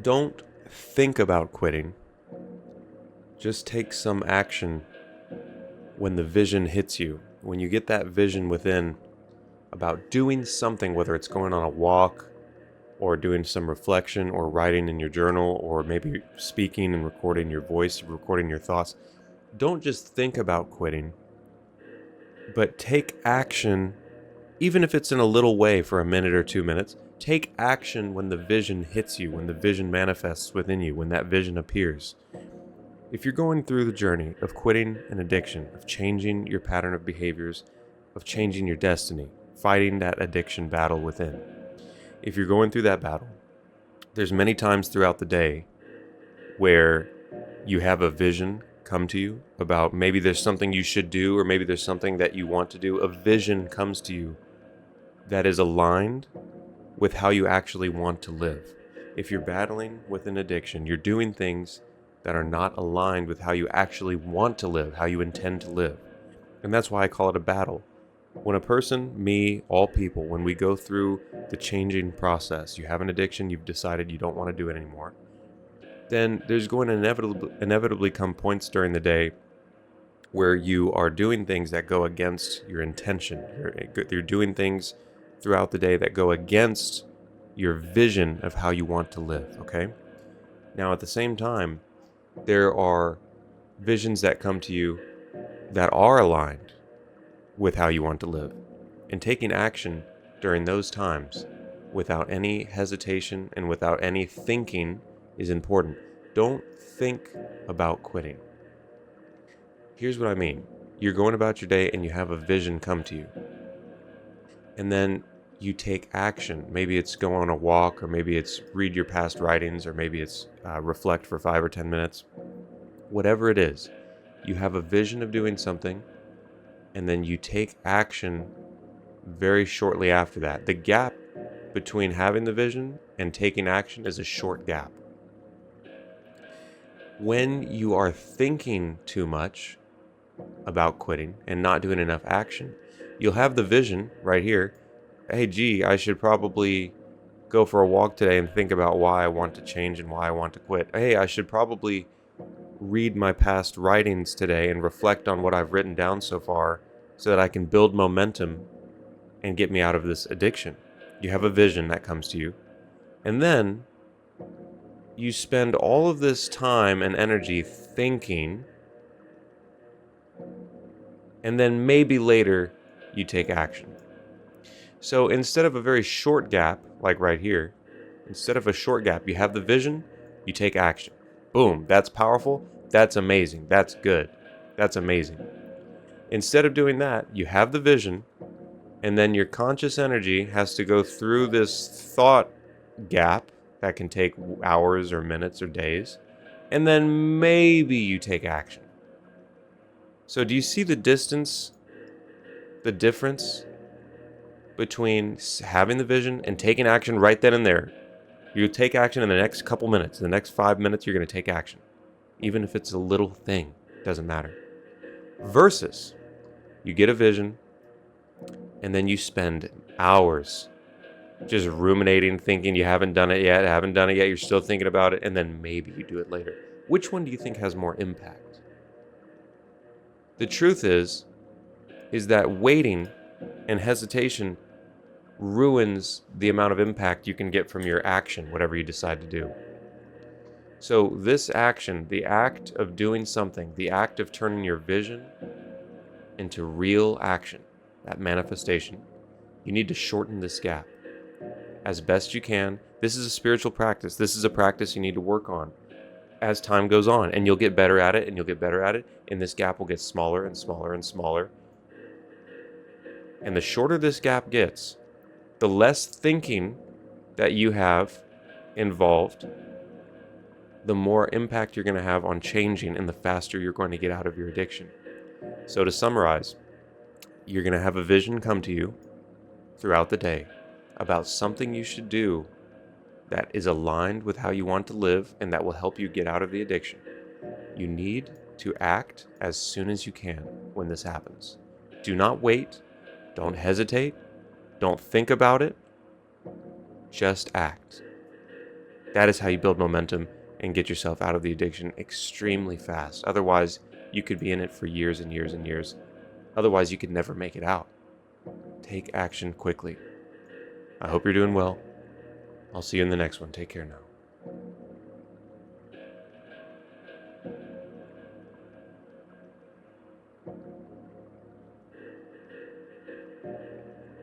Don't think about quitting. Just take some action when the vision hits you. When you get that vision within about doing something, whether it's going on a walk or doing some reflection or writing in your journal or maybe speaking and recording your voice, recording your thoughts, don't just think about quitting, but take action, even if it's in a little way for a minute or 2 minutes. Take action when the vision hits you, when the vision manifests within you, when that vision appears. If you're going through the journey of quitting an addiction, of changing your pattern of behaviors, of changing your destiny, fighting that addiction battle within, if you're going through that battle, there's many times throughout the day where you have a vision come to you about maybe there's something you should do, or maybe there's something that you want to do. A vision comes to you that is aligned with how you actually want to live. If you're battling with an addiction, you're doing things that are not aligned with how you actually want to live, how you intend to live. And that's why I call it a battle. When a person, me, all people, when we go through the changing process, you have an addiction, you've decided you don't want to do it anymore, then there's going to inevitably come points during the day where you are doing things that go against your intention. You're doing things throughout the day that go against your vision of how you want to live, okay? Now, at the same time, there are visions that come to you that are aligned with how you want to live. And taking action during those times without any hesitation and without any thinking is important. Don't think about quitting. Here's what I mean. You're going about your day and you have a vision come to you. And then you take action. Maybe it's go on a walk, or maybe it's read your past writings, or maybe it's reflect for 5 or 10 minutes. Whatever it is, you have a vision of doing something, and then you take action very shortly after that. The gap between having the vision and taking action is a short gap. When you are thinking too much about quitting and not doing enough action, you'll have the vision right here. Hey, gee, I should probably go for a walk today and think about why I want to change and why I want to quit. Hey, I should probably read my past writings today and reflect on what I've written down so far so that I can build momentum and get me out of this addiction. You have a vision that comes to you. And then you spend all of this time and energy thinking, and then maybe later you take action. So instead of a very short gap, like right here, instead of a short gap, you have the vision, you take action. Boom, that's powerful, that's amazing, that's good, that's amazing. Instead of doing that, you have the vision, and then your conscious energy has to go through this thought gap that can take hours or minutes or days, and then maybe you take action. So do you see the distance, the difference between having the vision and taking action right then and there? You take action in the next couple minutes. In the next 5 minutes, you're going to take action. Even if it's a little thing, doesn't matter. Versus, you get a vision, and then you spend hours just ruminating, thinking you haven't done it yet, you're still thinking about it, and then maybe you do it later. Which one do you think has more impact? The truth is that waiting and hesitation ruins the amount of impact you can get from your action, whatever you decide to do. So this action, the act of doing something, the act of turning your vision into real action, that manifestation, you need to shorten this gap as best you can. This is a spiritual practice. This is a practice you need to work on as time goes on, and you'll get better at it, and you'll get better at it, and this gap will get smaller and smaller and smaller. And the shorter this gap gets, the less thinking that you have involved, the more impact you're going to have on changing, and the faster you're going to get out of your addiction. So to summarize, you're going to have a vision come to you throughout the day about something you should do that is aligned with how you want to live and that will help you get out of the addiction. You need to act as soon as you can when this happens. Do not wait. Don't hesitate. Don't think about it. Just act. That is how you build momentum and get yourself out of the addiction extremely fast. Otherwise, you could be in it for years and years and years. Otherwise, you could never make it out. Take action quickly. I hope you're doing well. I'll see you in the next one. Take care now.